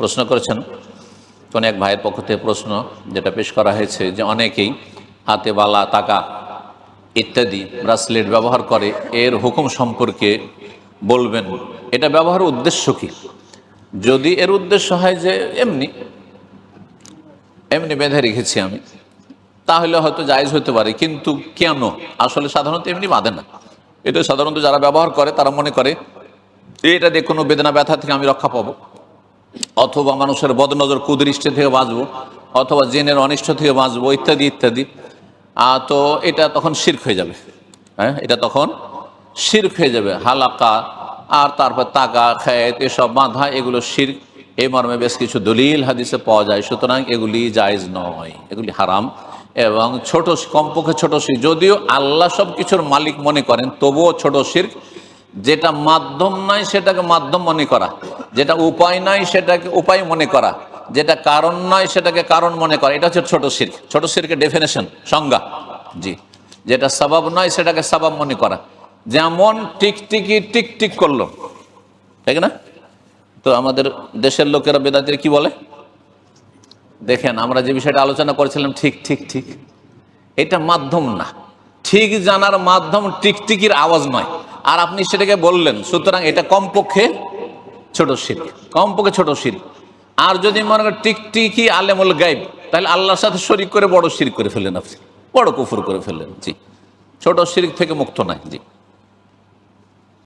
প্রশ্ন করেছেন কোন এক ভাইয়ের পক্ষ থেকে প্রশ্ন, যেটা পেশ করা হয়েছে যে অনেকেই হাতে বালা, টাকা ইত্যাদি ব্রাসলেট ব্যবহার করে, এর হুকুম সম্পর্কে বলবেন। এটা ব্যবহারের উদ্দেশ্য কি? যদি এর উদ্দেশ্য হয় যে এমনি এমনি বেঁধে রেখেছি আমি, তাহলে হয়তো জায়েজ হতে পারে, কিন্তু কেন? আসলে সাধারণত এমনি বাঁধে না। এটা সাধারণত যারা ব্যবহার করে তারা মনে করে এটা দিয়ে কোনো বেদনা ব্যথা থেকে আমি রক্ষা পাবো, অথবা মানুষের বদনজর কুদৃষ্টি থেকে বাঁচবো, অথবা জিনের অনিষ্ট থেকে বাঁচবো, ইত্যাদি ইত্যাদি। তো এটা তখন শিরক হয়ে যাবে। হ্যাঁ, এটা তখন শিরক হয়ে যাবে। হালাকা আর তারপর তাকা, খেত, এসব বাঁধা, এগুলো শিরক। এই মর্মে বেশ কিছু দলিল হাদিসে পাওয়া যায়। সুতরাং এগুলি জায়েজ নয়, এগুলি হারাম। এবং ছোট, কমপক্ষে ছোট শিরক, যদিও আল্লাহ সব কিছুর মালিক মনে করেন, তবুও ছোট শিরক। যেটা মাধ্যম নয় সেটাকে মাধ্যম মনে করা, যেটা উপায় নয় সেটাকে উপায় মনে করা, যেটা কারণ নয় সেটাকে কারণ মনে করা, এটা হচ্ছে ছোট শিরক। ছোট শিরকের ডেফিনেশন, সংজ্ঞা। জি, যেটা সাবাব নয় সেটাকে সাবাব মনে করা। যেমন টিকটিকি টিকটিক করলো, ঠিক না? তো আমাদের দেশের লোকেরা, বেদাতিরা কি বলে দেখেন, আমরা যে বিষয়টা আলোচনা করেছিলাম, ঠিক ঠিক ঠিক, এটা মাধ্যম না। ঠিক জানার মাধ্যম টিকটিকির আওয়াজ নয়, আর আপনি সেটাকে বললেন। সুতরাং এটা কমপক্ষে ছোট শিরক, কমপক্ষে ছোট শিরক। আর যদি মনে করেন টিকটিকি আলেমুল গায়ব, তাহলে আল্লাহর সাথে শরীক করে বড় শিরক করে ফেললেন, আপনি বড় কুফর করে ফেললেন। জি, ছোট শিরক থেকে মুক্ত নয়। জি।